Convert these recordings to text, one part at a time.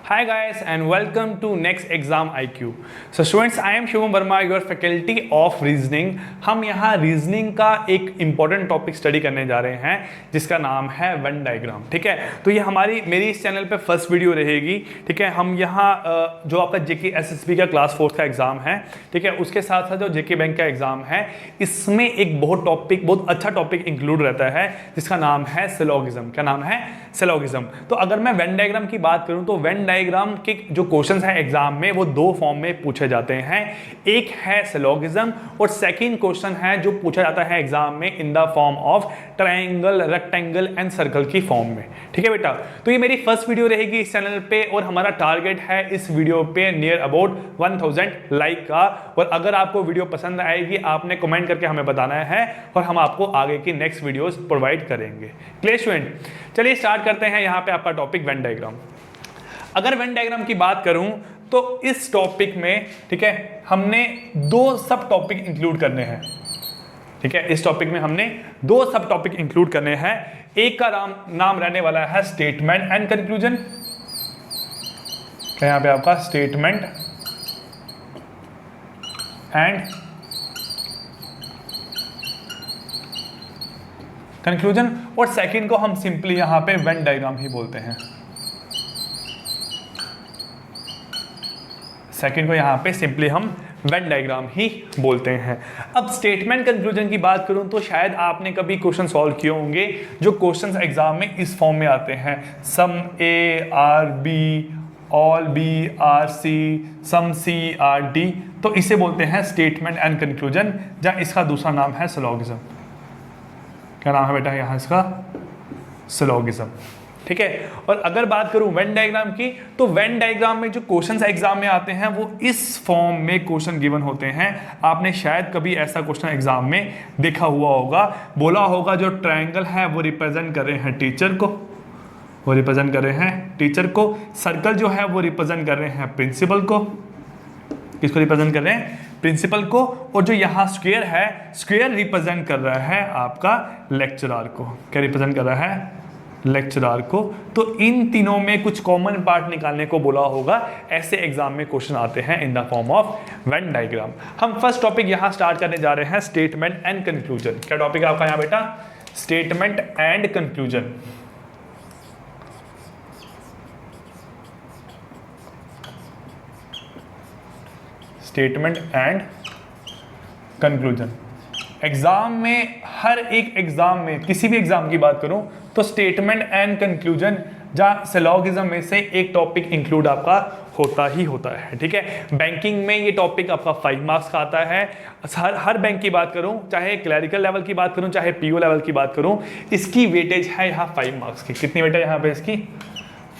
Hi guys and welcome to next exam IQ. So students, I am Shivam Verma, your faculty of reasoning. हम यहाँ reasoning का एक important topic study करने जा रहे हैं जिसका नाम है वेन डायग्राम। ठीक है, तो ये मेरी इस चैनल पे फर्स्ट वीडियो रहेगी। ठीक है, हम यहाँ जो आपका जेके एसएसबी का क्लास 4 का एग्जाम है, ठीक है, उसके साथ साथ जो जेके बैंक का एग्जाम है, इसमें एक बहुत अच्छा टॉपिक इंक्लूड रहता है जिसका नाम है सिलोगिज्म। क्या नाम है? सिलोगिज्म। तो अगर मैं वेन डायग्राम की बात करूं तो वेन डायग्राम के जो क्वेश्चंस हैं एग्जाम में वो दो फॉर्म में पूछे जाते हैं। एक है सिलोगिज्म और सेकंड क्वेश्चन है जो पूछा जाता है एग्जाम में in the form of triangle, rectangle and circle की फॉर्म में। ठीक है बेटा, तो ये मेरी फर्स्ट वीडियो रहेगी इस चैनल पे और हमारा टारगेट है इस वीडियो पे नियर अबाउट 1000 लाइक का। और अगर आपको वीडियो पसंद आएगी आपने कमेंट करके हमें बताना है और हम आपको आगे की नेक्स्ट वीडियोस प्रोवाइड करेंगे। Clear student? चलिए स्टार्ट करते हैं यहाँ पे आपका टॉपिक वेन डायग्राम। अगर वेन डायग्राम की बात करूं तो इस टॉपिक में, ठीक है, हमने दो सब टॉपिक इंक्लूड करने हैं। ठीक है, इस टॉपिक में हमने दो सब टॉपिक इंक्लूड करने हैं। एक का नाम रहने वाला है स्टेटमेंट एंड कंक्लूजन। यहां पे आपका स्टेटमेंट एंड कंक्लूजन और सेकंड को हम सिंपली यहां पे वेन डायग्राम ही बोलते हैं। सेकंड को यहां पे सिंपली हम वेन डायग्राम ही बोलते हैं। अब स्टेटमेंट कंक्लूजन की बात करूं तो शायद आपने कभी क्वेश्चन सॉल्व किए होंगे जो क्वेश्चंस एग्जाम में इस फॉर्म में आते हैं, some A are B, all B are C, some C are D. तो इसे बोलते हैं स्टेटमेंट एंड कंक्लूजन, जहां इसका दूसरा नाम है सिलोगिज्म। क्या नाम है बेटा यहाँ इसका? सिलोगिज्म। ठीक है, और अगर बात करूं वेन डायग्राम की तो वेन डायग्राम में जो क्वेश्चंस एग्जाम में आते हैं वो इस फॉर्म में क्वेश्चन गिवन होते हैं। आपने शायद कभी ऐसा क्वेश्चन एग्जाम में देखा हुआ होगा, बोला होगा जो ट्रायंगल है वो रिप्रेजेंट कर रहे हैं टीचर को, वो रिप्रेजेंट कर रहे हैं टीचर को। सर्कल जो है वो रिप्रेजेंट कर रहे हैं प्रिंसिपल को। किसको रिप्रेजेंट कर रहे हैं? प्रिंसिपल को। और जो यहाँ स्क्वायर है, स्क्वायर रिप्रेजेंट कर रहा है आपका लेक्चरर को। क्या रिप्रेजेंट कर रहा है? लेक्चरर को। तो इन तीनों में कुछ कॉमन पार्ट निकालने को बोला होगा। ऐसे एग्जाम में क्वेश्चन आते हैं in the form of Venn diagram. हम फर्स्ट टॉपिक यहाँ स्टार्ट करने जा रहे हैं स्टेटमेंट एंड कंक्लूजन। क्या टॉपिक है आपका यहाँ बेटा? Statement and conclusion. Statement and conclusion. Exam में हर एक एग्जाम में, किसी भी एग्जाम की बात करूं तो स्टेटमेंट एंड कंक्लूजन जहां सिलोगिज्म में से एक टॉपिक इंक्लूड आपका होता ही होता है। ठीक है, बैंकिंग में ये टॉपिक आपका 5 मार्क्स का आता है। हर बैंक की बात करूं, चाहे क्लरिकल लेवल की बात करूं चाहे पीओ लेवल की बात करूं, इसकी वेटेज है यहाँ 5 मार्क्स की। कितनी वेटेज यहाँ पे इसकी?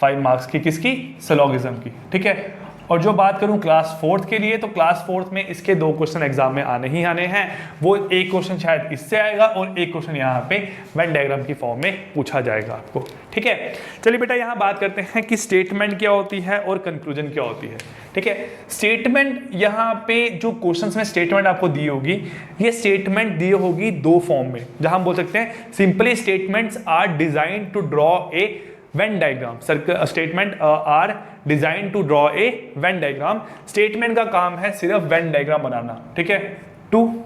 5 मार्क्स की। किसकी? सिलोगिज्म की। ठीक है, और जो बात करूं क्लास 4 के लिए तो क्लास 4 में इसके दो क्वेश्चन एग्जाम में आने ही आने हैं। वो एक क्वेश्चन शायद इससे आएगा और एक क्वेश्चन यहाँ पे वेन डायग्राम की फॉर्म में पूछा जाएगा आपको। ठीक है, चलिए बेटा यहाँ बात करते हैं कि स्टेटमेंट क्या होती है और कंक्लूजन क्या होती है। ठीक है, स्टेटमेंट, यहाँ पे जो क्वेश्चन में स्टेटमेंट आपको दी होगी, ये स्टेटमेंट दी होगी दो फॉर्म में, जहां हम बोल सकते हैं simply statements are design to draw a Venn diagram. Statement are design to draw a Venn diagram. Statement का काम है सिर्फ वेन डायग्राम बनाना। ठीक है, to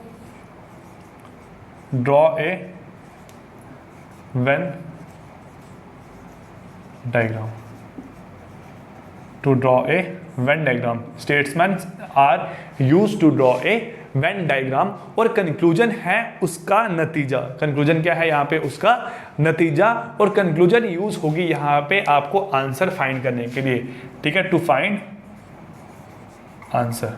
draw a Venn diagram, to draw a Venn diagram. Statements are used to draw a Venn diagram. और conclusion है उसका नतीजा। कंक्लूजन क्या है यहाँ पे? उसका नतीजा। और कंक्लूजन यूज होगी यहाँ पे आपको आंसर फाइंड करने के लिए। ठीक है, to find answer,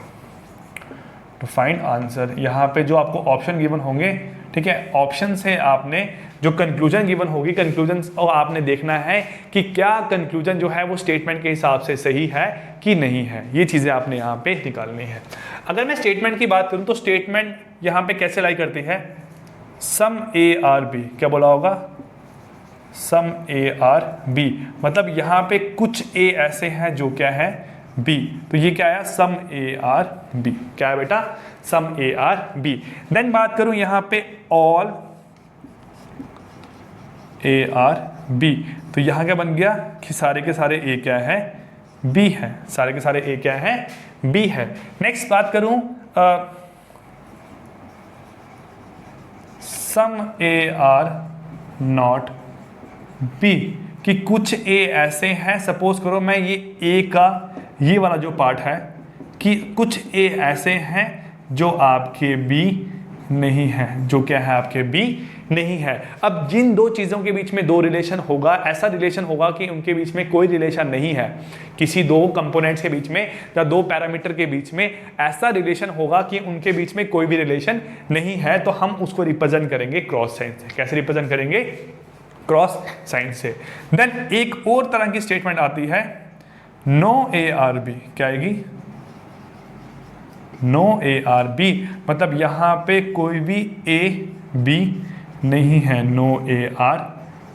to find answer. यहाँ पे जो आपको ऑप्शन गिवन होंगे, ठीक है, ऑप्शन से आपने जो कंक्लूजन गिवन होगी, कंक्लूजन और आपने देखना है कि क्या कंक्लूजन जो है वो स्टेटमेंट के हिसाब से सही है कि नहीं है। ये चीजें आपने यहाँ पे निकालनी है। अगर मैं स्टेटमेंट की बात करूं तो स्टेटमेंट यहाँ पे कैसे लाई करती है? सम ए आर बी। क्या बोला होगा? सम ए आर बी। मतलब यहाँ पे कुछ ए ऐसे हैं जो क्या है? बी। तो ये क्या है? सम ए आर बी। क्या है बेटा? सम ए आर बी। देन बात करूं यहाँ पे ऑल ए आर बी, तो यहाँ क्या बन गया कि सारे के सारे ए क्या है? बी है, सारे के सारे ए क्या है, बी है। नेक्स्ट बात करूं सम ए आर नॉट बी, कि कुछ ए ऐसे हैं, सपोज करो मैं ये ए का ये वाला जो पार्ट है कि कुछ ए ऐसे हैं जो आपके बी नहीं है, जो क्या है आपके बी नहीं है। अब जिन दो चीज़ों के बीच में दो रिलेशन होगा, ऐसा रिलेशन होगा कि उनके बीच में कोई रिलेशन नहीं है, किसी दो कंपोनेंट्स के बीच में या दो पैरामीटर के बीच में ऐसा रिलेशन होगा कि उनके बीच में कोई भी रिलेशन नहीं है, तो हम उसको रिप्रेजेंट करेंगे क्रॉस साइन से। कैसे रिप्रेजेंट करेंगे, क्रॉस साइन से। देन एक और तरह की स्टेटमेंट आती है नो ए आर बी, क्या आएगी, नो ए आर बी, मतलब यहां पे कोई भी ए बी नहीं है, नो ए आर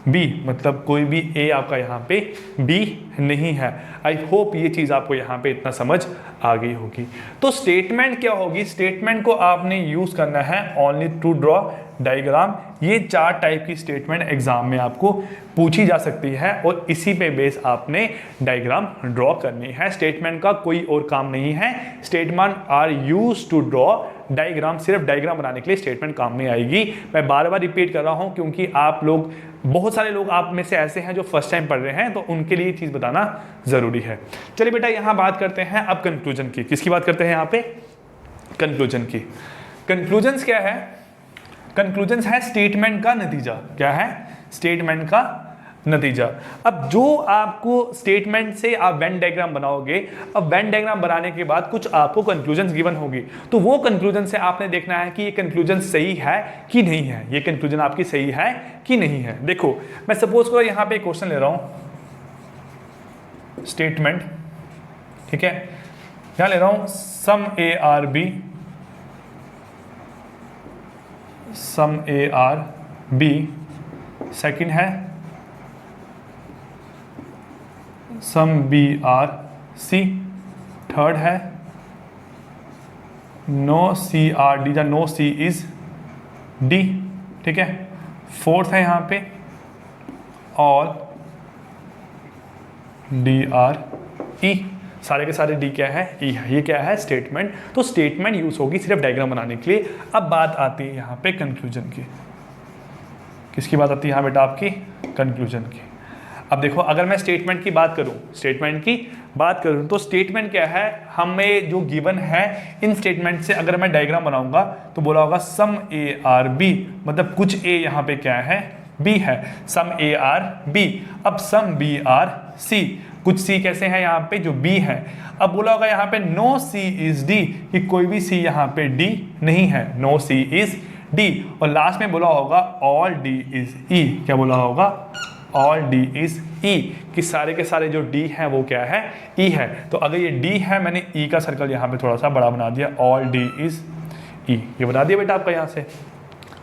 बी मतलब कोई भी ए आपका यहाँ पे बी नहीं है। आई होप ये चीज़ आपको यहाँ पे इतना समझ आ गई होगी। तो स्टेटमेंट क्या होगी, स्टेटमेंट को आपने यूज़ करना है ओनली टू ड्रॉ डायग्राम। ये 4 टाइप की स्टेटमेंट एग्जाम में आपको पूछी जा सकती है और इसी पे बेस आपने डायग्राम ड्रॉ करनी है। स्टेटमेंट का कोई और काम नहीं है, statement are use to draw diagram, सिर्फ डायग्राम बनाने के लिए स्टेटमेंट काम में आएगी। मैं बार बार रिपीट कर रहा हूं क्योंकि आप लोग, बहुत सारे लोग आप में से ऐसे हैं जो फर्स्ट टाइम पढ़ रहे हैं, तो उनके लिए चीज़ बताना ज़रूरी है। चलिए बेटा यहाँ बात करते हैं अब कंक्लूजन की। किसकी बात करते हैं यहाँ पे, कंक्लूजन की। कंक्लूजन्स क्या है, कंक्लूजन्स है स्टेटमेंट का नतीजा। क्या है, स्टेटमेंट का नतीजा। अब जो आपको स्टेटमेंट से आप वेन डायग्राम बनाओगे, अब वेन डायग्राम बनाने के बाद कुछ आपको कंक्लूजन्स गिवन होगी, तो वो कंक्लूजन से आपने देखना है कि ये कंक्लूजन सही है कि नहीं है, ये कंक्लूजन आपकी सही है कि नहीं है। देखो मैं सपोज करो यहाँ पे क्वेश्चन ले रहा हूँ, स्टेटमेंट, ठीक है, यहाँ ले रहा हूँ some A are B, some A are B, second है some B are C, third है नो सी आर डी, या नो सी इज डी, ठीक है, फोर्थ है यहाँ पे ऑल डी आर ई, सारे के सारे डी क्या है, ई है। ये क्या है, स्टेटमेंट। तो स्टेटमेंट यूज होगी सिर्फ डायग्राम बनाने के लिए। अब बात आती है यहाँ पे कंक्लूजन की। किसकी बात आती है यहाँ बेटा, आपकी कंक्लूजन की। अब देखो अगर मैं स्टेटमेंट की बात करूं, स्टेटमेंट की बात करूं तो स्टेटमेंट क्या है, हमें जो गिवन है इन स्टेटमेंट से अगर मैं डायग्राम बनाऊंगा तो बोला होगा सम ए आर बी, मतलब कुछ ए यहाँ पे क्या है, बी है, सम ए आर बी। अब सम बी आर सी, कुछ सी कैसे हैं यहाँ पे, जो बी है। अब बोला होगा यहाँ पे नो सी इज डी, कि कोई भी सी यहाँ पे डी नहीं है, नो सी इज डी। और लास्ट में बोला होगा ऑल डी इज ई, क्या बोला होगा, ऑल डी इज ई, कि सारे के सारे जो डी हैं वो क्या है, ई है। तो अगर ये डी है, मैंने ई का सर्कल यहाँ पे थोड़ा सा बड़ा बना दिया, ऑल डी इज ई, ये बना दिया बेटा आपका यहाँ से।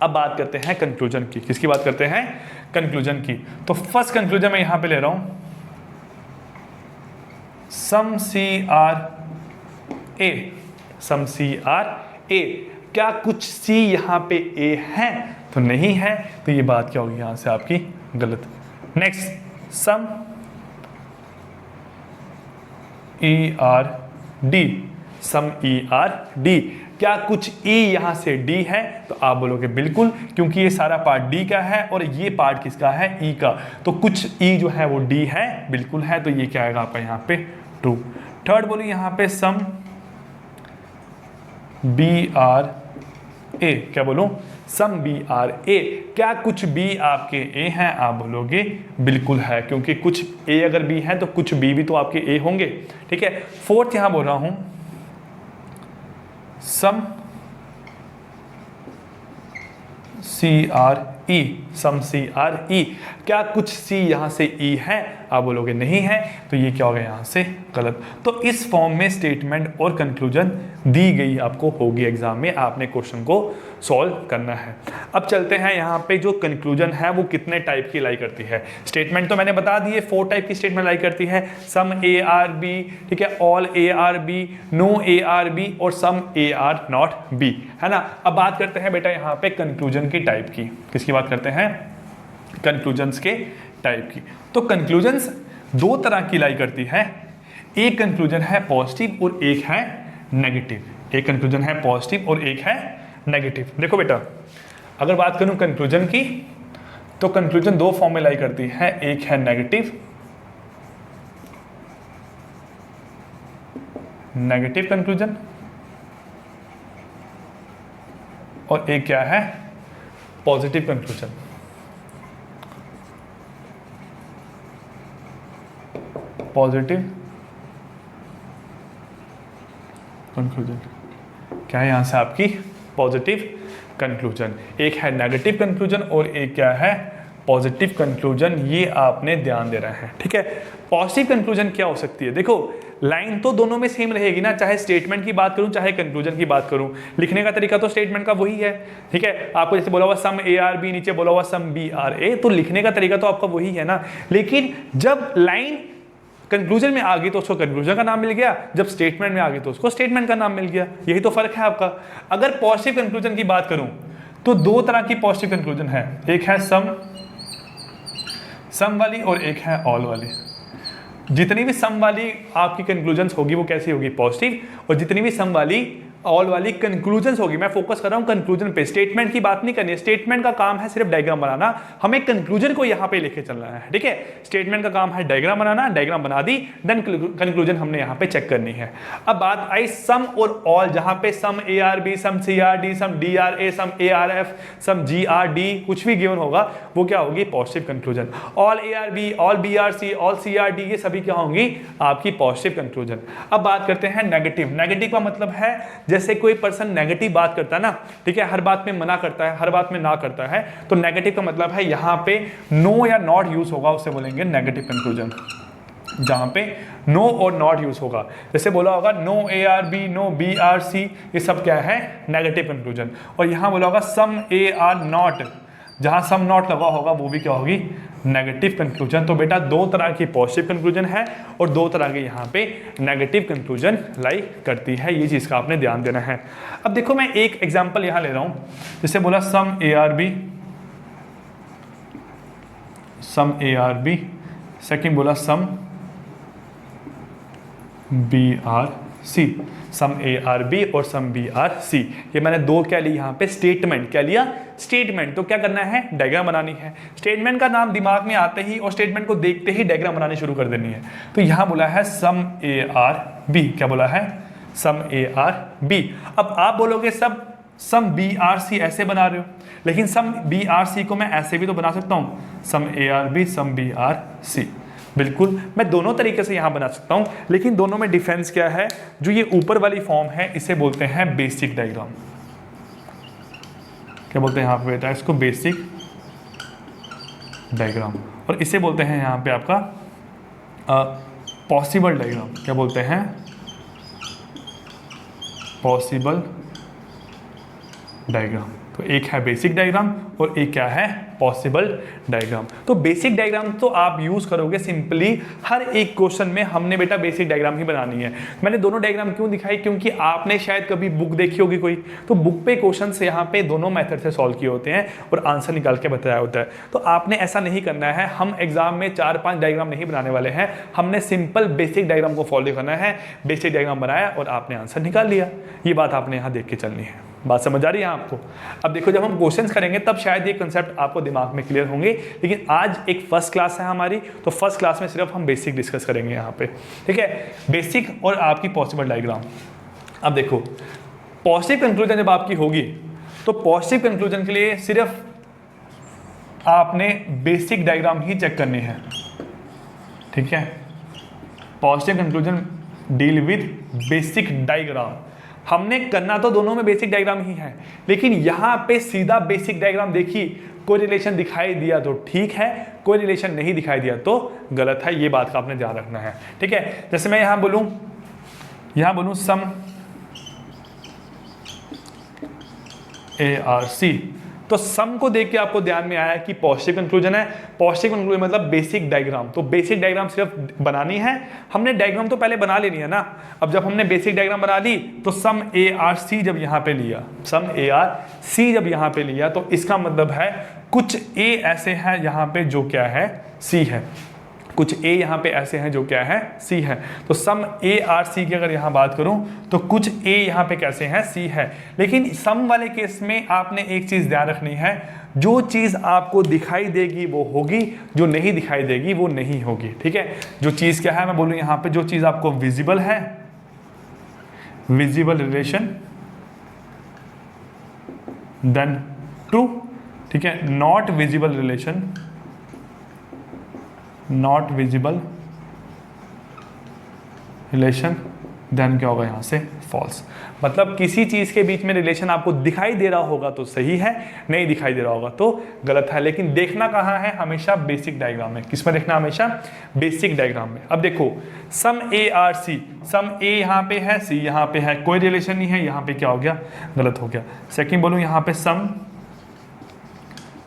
अब बात करते हैं कंक्लूजन की। किसकी बात करते हैं, कंक्लूजन की। तो फर्स्ट कंक्लूजन मैं यहाँ पे ले रहा हूँ सम C are A, some C R A, क्या कुछ सी यहाँ पे ए है, तो नहीं है, तो ये बात क्या होगी यहाँ से आपकी गलत। Next some E are D, some E are D, क्या कुछ ई यहां से डी है, तो आप बोलोगे बिल्कुल, क्योंकि ये सारा पार्ट डी का है और ये पार्ट किसका है, ई का, तो कुछ ई जो है वो डी है, बिल्कुल है, तो ये क्या आएगा आपका यहाँ पे ट्रू। थर्ड बोलिए यहाँ पे सम बी आर ए, क्या बोलूं, सम बी आर ए, क्या कुछ बी आपके ए हैं, आप बोलोगे बिल्कुल है, क्योंकि कुछ ए अगर बी है तो कुछ बी भी तो आपके ए होंगे, ठीक है। फोर्थ यहां बोल रहा हूं सम सी आर ई, सम सी आर ई, क्या कुछ सी यहां से ई है, आप बोलोगे नहीं है, तो ये क्या होगा यहाँ से गलत। तो इस फॉर्म में स्टेटमेंट और कंक्लूजन दी गई आपको होगी एग्जाम में, आपने क्वेश्चन को सॉल्व करना है। अब चलते हैं यहाँ पे जो कंक्लूजन है वो कितने टाइप की लाई करती है। स्टेटमेंट तो मैंने बता दिए 4 टाइप की स्टेटमेंट लाई करती है, सम ए आर बी, ठीक है, all A are B, no A are B और some A are not B, है ना। अब बात करते हैं बेटा यहाँ पे कंक्लूजन की टाइप की। किसकी बात करते हैं, कंक्लूजन्स के टाइप की। तो कंक्लूजन्स 2 तरह की लाई करती है, एक कंक्लूजन है पॉजिटिव और एक है नेगेटिव, एक कंक्लूजन है पॉजिटिव और एक है नेगेटिव। देखो बेटा, अगर बात करूं कंक्लूजन की, तो कंक्लूजन दो फॉर्म में लाई करती है, एक है नेगेटिव, नेगेटिव कंक्लूजन, और एक क्या है, पॉजिटिव कंक्लूजन। पॉजिटिव कंक्लूजन क्या है यहां से आपकी पॉजिटिव कंक्लूजन, एक है नेगेटिव कंक्लूजन और एक क्या है पॉजिटिव कंक्लूजन। ये आपने ध्यान देना है, ठीक है। पॉजिटिव कंक्लूजन क्या हो सकती है, देखो लाइन तो दोनों में सेम रहेगी ना, चाहे स्टेटमेंट की बात करूं चाहे कंक्लूजन की बात करूं, लिखने का तरीका तो स्टेटमेंट का वही है, ठीक है। आपको जैसे बोला हुआ सम ए आर बी, नीचे बोला हुआ सम बी आर ए, तो लिखने का तरीका तो आपका वही है ना। लेकिन जब लाइन कंक्लूजन में आ गई तो उसको कंक्लूजन का नाम मिल गया, जब स्टेटमेंट में आ गई तो उसको स्टेटमेंट का नाम मिल गया, यही तो फर्क है आपका। अगर पॉजिटिव कंक्लूजन की बात करूं तो दो तरह की पॉजिटिव कंक्लूजन है, एक है सम वाली और एक है ऑल वाली। जितनी भी सम वाली आपकी कंक्लूजन्स होगी वो कैसी होगी, पॉजिटिव, और जितनी भी सम वाली ऑल वाली कंक्लूजन्स होगी, मैं फोकस कर रहा हूं कंक्लूजन पे, स्टेटमेंट की बात नहीं करनी है। स्टेटमेंट का काम है सिर्फ डायग्राम बनाना, हमें कंक्लूजन को यहां पे लेके चलना है, ठीक है। स्टेटमेंट का काम है डायग्राम बनाना, डायग्राम बना दी, देन कंक्लूजन हमने यहां पे चेक करनी है। अब बात आई सम और ऑल, जहां पे some A are B, some C are D, some D are A, some A are F, some G are D, कुछ भी गिवन होगा वो क्या होगी, positive conclusion. All A are B, all B are C, all C are D, ये सभी क्या होंगी आपकी पॉजिटिव कंक्लूजन। अब बात करते हैं नेगेटिव। नेगेटिव का मतलब है जैसे कोई पर्सन नेगेटिव बात करता है ना, ठीक है, हर बात में मना करता है, हर बात में ना करता है, तो नेगेटिव का मतलब है यहां पे नो या नॉट यूज होगा, उससे बोलेंगे नेगेटिव कंक्लूजन। जहां पे नो और नॉट यूज होगा, जैसे बोला होगा no A are B, no B are C, ये सब क्या है नेगेटिव कंक्लूजन। और यहां बोला होगा सम ए आर नॉट, जहां सम नॉट लगा होगा वो भी क्या होगी, नेगेटिव कंक्लूजन। तो बेटा दो तरह की पॉजिटिव कंक्लूजन है और दो तरह के यहाँ पे नेगेटिव कंक्लूजन लाई करती है, ये चीज़ का आपने ध्यान देना है। अब देखो मैं एक एग्जांपल यहाँ ले रहा हूँ, जैसे बोला some A are B, some A are B, second बोला some B are C, some A are B और सम बी आर सी। ये मैंने दो क्या ली यहाँ पे, स्टेटमेंट, क्या लिया, स्टेटमेंट। तो क्या करना है, डायग्राम बनानी है। स्टेटमेंट का नाम दिमाग में आते ही और स्टेटमेंट को देखते ही डायग्राम बनानी शुरू कर देनी है। तो यहाँ बोला है सम ए आर बी, क्या बोला है, सम ए आर बी। अब आप बोलोगे सब सम बी आर सी ऐसे बना रहे हो, लेकिन सम बी आर सी को मैं ऐसे भी तो बना सकता हूँ, some A are B, some B are C. बिल्कुल मैं दोनों तरीके से यहां बना सकता हूं, लेकिन दोनों में डिफरेंस क्या है, जो ये ऊपर वाली फॉर्म है इसे बोलते हैं बेसिक डायग्राम। क्या बोलते हैं यहां पे बेटा, इसको बेसिक डायग्राम, और इसे बोलते हैं यहां पे आपका पॉसिबल डायग्राम। क्या बोलते हैं, पॉसिबल डायग्राम। तो एक है बेसिक डायग्राम और एक क्या है, पॉसिबल डायग्राम। तो बेसिक डायग्राम तो आप यूज करोगे सिंपली हर एक क्वेश्चन में, हमने बेटा बेसिक डायग्राम ही बनानी है। मैंने दोनों डायग्राम क्यों दिखाई, क्योंकि आपने शायद कभी बुक देखी होगी कोई, तो बुक पे क्वेश्चन से यहाँ पे दोनों मेथड से सॉल्व किए होते हैं और आंसर निकाल के बताया होता है। तो आपने ऐसा नहीं करना है, हम एग्जाम में 4-5 डायग्राम नहीं बनाने वाले हैं, हमने सिंपल बेसिक डायग्राम को फॉलो करना है। बेसिक डायग्राम बनाया और आपने आंसर निकाल लिया, ये बात आपने यहाँ देख के चलनी है। बात समझ आ रही है आपको। अब देखो जब हम क्वेश्चंस करेंगे तब शायद ये कंसेप्ट आपको दिमाग में क्लियर होंगे, लेकिन आज एक फर्स्ट क्लास है हमारी, तो फर्स्ट क्लास में सिर्फ हम बेसिक डिस्कस करेंगे यहाँ पे, ठीक है, बेसिक और आपकी पॉसिबल डायग्राम। अब देखो पॉजिटिव कंक्लूजन जब आपकी होगी तो पॉजिटिव कंक्लूजन के लिए सिर्फ आपने बेसिक डायग्राम ही चेक करनी है, ठीक है। Positive conclusion deal with basic diagram. हमने करना तो दोनों में बेसिक डायग्राम ही है, लेकिन यहां पे सीधा बेसिक डायग्राम देखी, कोई रिलेशन दिखाई दिया तो ठीक है, कोई रिलेशन नहीं दिखाई दिया तो गलत है, ये बात का आपने ध्यान रखना है, ठीक है। जैसे मैं यहां बोलूं सम ए आर सी, तो सम को देख के आपको ध्यान में आया कि पॉजिटिव कंक्लूजन है। पॉजिटिव कंक्लूजन मतलब बेसिक डायग्राम, तो बेसिक डायग्राम सिर्फ बनानी है, हमने डायग्राम तो पहले बना लेनी है ना। अब जब हमने बेसिक डायग्राम बना ली तो सम ए आर सी जब यहाँ पे लिया, सम ए आर सी जब यहाँ पे लिया, तो इसका मतलब है कुछ ए ऐसे हैं यहाँ पे जो क्या है, सी है, कुछ ए यहाँ पे ऐसे हैं जो क्या है सी है। तो सम ए आर सी की अगर यहाँ बात करूँ तो कुछ ए यहाँ पे कैसे हैं सी है। लेकिन सम वाले केस में आपने एक चीज़ ध्यान रखनी है, जो चीज़ आपको दिखाई देगी वो होगी, जो नहीं दिखाई देगी वो नहीं होगी। ठीक है, जो चीज़ क्या है मैं बोलूँ यहाँ पे, जो चीज़ आपको विजिबल है, विजिबल रिलेशन, देन ट्रू। ठीक है, not visible relation, not visible relation, then क्या होगा यहाँ से फॉल्स। मतलब किसी चीज़ के बीच में रिलेशन आपको दिखाई दे रहा होगा तो सही है, नहीं दिखाई दे रहा होगा तो गलत है। लेकिन देखना कहाँ है, हमेशा बेसिक डायग्राम में। किस में देखना, हमेशा बेसिक डायग्राम में। अब देखो सम ए आर सी, सम ए यहाँ पे है, सी यहाँ पे है, कोई रिलेशन नहीं है, यहाँ पे क्या हो गया, गलत हो गया। सेकेंड बोलूँ यहाँ पे सम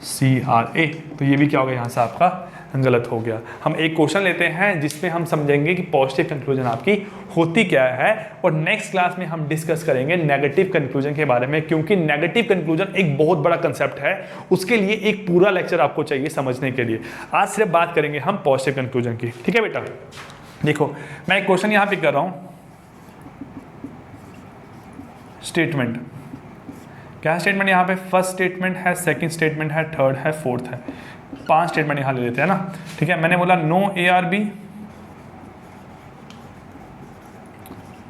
सी आर ए, तो ये भी क्या होगा यहाँ से आपका गलत हो गया। हम एक क्वेश्चन लेते हैं जिसमें हम समझेंगे कि पॉजिटिव कंक्लूजन आपकी होती क्या है, और नेक्स्ट क्लास में हम डिस्कस करेंगे नेगेटिव कंक्लूजन के बारे में, क्योंकि नेगेटिव कंक्लूजन एक बहुत बड़ा कंसेप्ट है, उसके लिए एक पूरा लेक्चर आपको चाहिए समझने के लिए। आज सिर्फ बात करेंगे हम पॉजिटिव कंक्लूजन की। ठीक है बेटा, देखो मैं एक क्वेश्चन यहाँ पे कर रहा हूँ, स्टेटमेंट क्या स्टेटमेंट यहाँ पे, फर्स्ट स्टेटमेंट है, सेकंड स्टेटमेंट है, थर्ड है, फोर्थ है, 5 स्टेटमेंट यहाँ ले लेते हैं ना। ठीक है, मैंने बोला no A are B,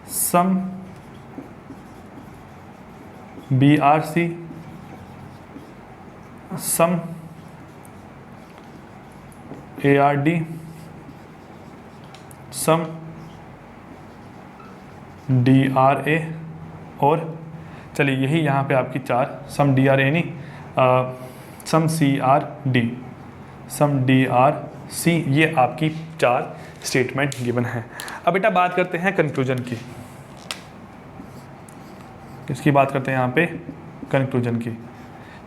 some B are C, some A are D, some D are A, और चलिए यही यहाँ पे आपकी 4, सम डी आर ए नहीं, सम C are D, some D are C, ये आपकी 4 स्टेटमेंट गिवन है। अब बेटा बात करते हैं कंक्लूजन की। किसकी बात करते हैं यहाँ पे, कंक्लूजन की।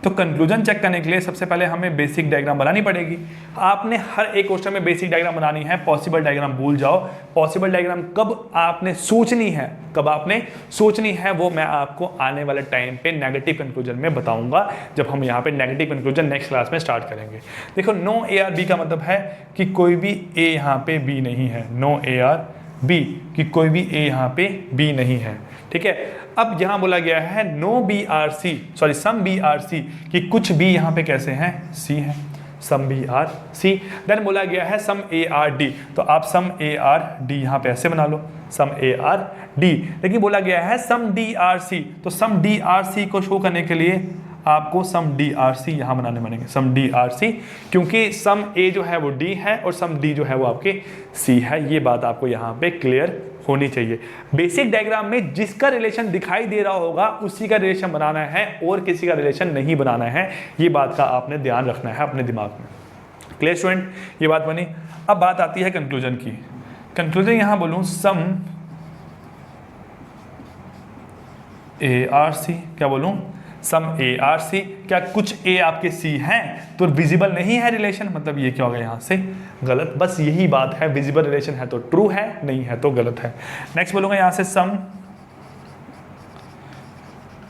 तो कंक्लूजन चेक करने के लिए सबसे पहले हमें बेसिक डायग्राम बनानी पड़ेगी। आपने हर एक क्वेश्चन में बेसिक डायग्राम बनानी है, पॉसिबल डायग्राम भूल जाओ। पॉसिबल डायग्राम कब आपने सोचनी है, कब आपने सोचनी है, वो मैं आपको आने वाले टाइम पे नेगेटिव कंक्लूजन में बताऊंगा, जब हम यहाँ पे नेगेटिव कंक्लूजन नेक्स्ट क्लास में स्टार्ट करेंगे। देखो नो ए आर बी का मतलब है कि कोई भी ए यहाँ पे बी नहीं है, नो ए आर बी कि कोई भी ए यहाँ पे बी नहीं है। ठीक है, अब यहाँ बोला गया है no B are C, sorry some B are C, कि कुछ बी यहाँ पे कैसे हैं, सी है, some B are C. Then बोला गया है सम ए आर डी, तो आप सम ए आर डी यहाँ पे ऐसे बना लो, सम ए आर डी। लेकिन बोला गया है सम डी आर सी, तो सम डी आर सी को शो करने के लिए आपको सम डी आर सी यहाँ बनाने पड़ेंगे, सम डी आर सी, क्योंकि सम ए जो है वो डी है और सम डी जो है वो आपके सी है। ये बात आपको यहाँ पे क्लियर होनी चाहिए। बेसिक डायग्राम में जिसका रिलेशन दिखाई दे रहा होगा उसी का रिलेशन बनाना है और किसी का रिलेशन नहीं बनाना है, ये बात का आपने ध्यान रखना है अपने दिमाग में। क्लियर स्टूडेंट, ये बात बनी। अब बात आती है कंक्लूजन की। कंक्लूजन यहाँ बोलूँ सम ए आर सी, क्या बोलूँ, सम ए आर सी, क्या कुछ ए आपके सी हैं तो विजिबल नहीं है रिलेशन, मतलब ये क्या होगा यहाँ से गलत। बस यही बात है, विजिबल रिलेशन है तो ट्रू है, नहीं है तो गलत है। नेक्स्ट बोलूँगा यहाँ से सम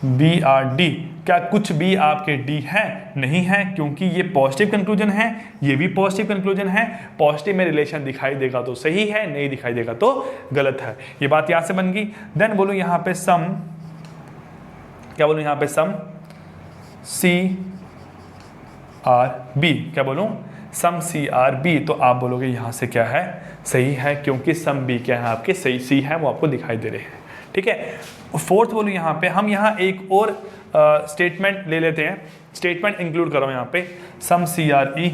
बी आर डी, क्या कुछ बी आपके डी है, नहीं है, क्योंकि ये पॉजिटिव कंक्लूजन है, ये भी पॉजिटिव कंक्लूजन है। पॉजिटिव में रिलेशन दिखाई देगा तो सही है, नहीं दिखाई देगा तो गलत है। ये बात यहाँ से बन गई। देन बोलूँ यहाँ पे सम, क्या बोलूँ यहाँ पे सम सी आर बी, क्या बोलूँ, सम सी आर बी, तो आप बोलोगे यहाँ से क्या है, सही है, क्योंकि सम बी क्या है आपके सही सी है, वो आपको दिखाई दे रहे हैं। ठीक है, फोर्थ बोलूँ यहाँ पे, हम यहाँ एक और स्टेटमेंट ले लेते हैं, स्टेटमेंट इंक्लूड करो यहाँ पे, सम सी आर ई,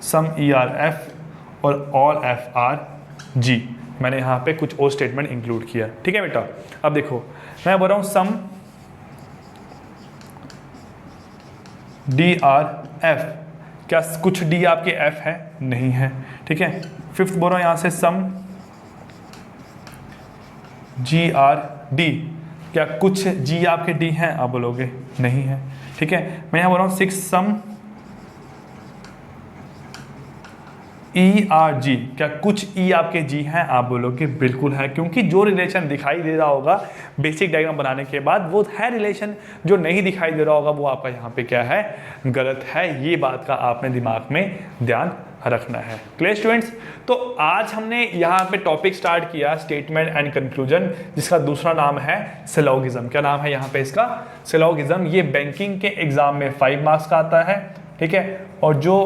सम ई आर एफ और ऑल एफ आर जी। मैंने यहाँ पे कुछ और स्टेटमेंट इंक्लूड किया। ठीक है बेटा, अब देखो मैं बोल रहा हूँ सम डी आर एफ, क्या कुछ डी आपके एफ है, नहीं है। ठीक है, फिफ्थ बोल रहा हूँ यहाँ से सम जी आर डी, क्या कुछ जी आपके डी हैं, आप बोलोगे नहीं है। ठीक है, मैं यहाँ बोल रहा हूँ 6 सम ई आर जी, क्या कुछ ई आपके जी हैं, आप बोलोगे बिल्कुल है, क्योंकि जो रिलेशन दिखाई दे रहा होगा बेसिक डायग्राम बनाने के बाद वो है रिलेशन, जो नहीं दिखाई दे रहा होगा वो आपका यहाँ पे क्या है, गलत है। ये बात का आपने दिमाग में ध्यान रखना है। Clear students? तो आज हमने यहाँ पे टॉपिक स्टार्ट किया स्टेटमेंट एंड कंक्लूजन, जिसका दूसरा नाम है सिलोगिज्म। क्या नाम है यहाँ पे इसका? सिलोगिज्म। ये बैंकिंग के एग्जाम में 5 मार्क्स का आता है, ठीक है, और जो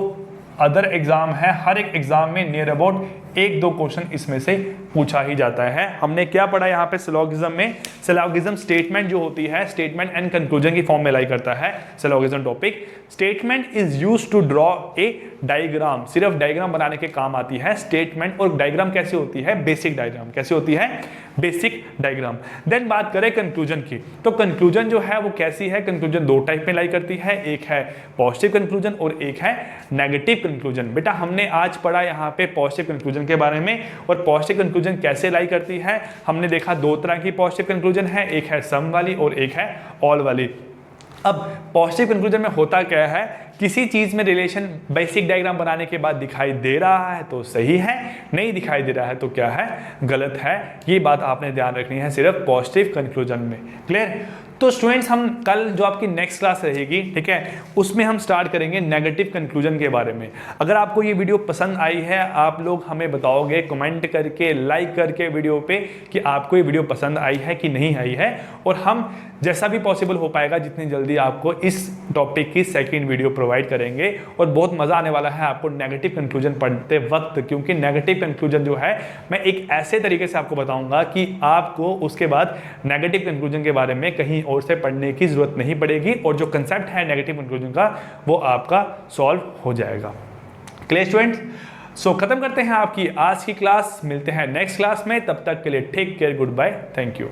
अदर एग्जाम है हर एक एग्जाम में नियर अबाउट 1-2 क्वेश्चन इसमें से पूछा ही जाता है। हमने क्या पढ़ा यहाँ पे सिलोगिज्म में? सिलोगिज्म स्टेटमेंट जो होती है, स्टेटमेंट एंड कंक्लूजन की फॉर्म में लाई करता है syllogism topic. Statement is used to draw a diagram, सिर्फ डायग्राम बनाने के काम आती है स्टेटमेंट। और डायग्राम कैसी होती है? Basic diagram. कैसी होती है? Basic diagram. देन बात करें कंक्लूजन की, तो कंक्लूजन जो है वो कैसी है? कंक्लूजन 2 टाइप में लाई करती है, एक है पॉजिटिव कंक्लूजन और एक है नेगेटिव कंक्लूजन। बेटा हमने आज पढ़ा यहाँ पे पॉजिटिव कंक्लूजन के बारे में, और पॉजिटिव कंक्लूजन कैसे लाई करती है हमने देखा। 2 तरह की पॉजिटिव कंक्लूजन है, एक है सम वाली और एक है ऑल वाली। अब पॉजिटिव कंक्लूजन में होता क्या है? किसी चीज में रिलेशन बेसिक डायग्राम बनाने के बाद दिखाई दे रहा है तो सही है, नहीं दिखाई दे रहा है तो क्या है? गलत है। ये बात आपने ध्यान रखनी है सिर्फ पॉजिटिव कंक्लूजन में। क्लियर? तो स्टूडेंट्स हम कल जो आपकी नेक्स्ट क्लास रहेगी, ठीक है, उसमें हम स्टार्ट करेंगे नेगेटिव कंक्लूजन के बारे में। अगर आपको ये वीडियो पसंद आई है, आप लोग हमें बताओगे कमेंट करके, लाइक करके वीडियो पे कि आपको ये वीडियो पसंद आई है कि नहीं आई है, और हम जैसा भी पॉसिबल हो पाएगा जितनी जल्दी आपको इस टॉपिक की सेकंड वीडियो प्रोवाइड करेंगे। और बहुत मजा आने वाला है आपको नेगेटिव कंक्लूजन पढ़ते वक्त, क्योंकि नेगेटिव कंक्लूजन जो है मैं एक ऐसे तरीके से आपको बताऊंगा कि आपको उसके बाद नेगेटिव कंक्लूजन के बारे में कहीं और से पढ़ने की जरूरत नहीं पड़ेगी, और जो कंसेप्ट है नेगेटिव कंक्लूजन का वो आपका सॉल्व हो जाएगा। Clear students? सो खत्म करते हैं आपकी आज की क्लास, मिलते हैं नेक्स्ट क्लास में, तब तक के लिए take care, good bye, thank you.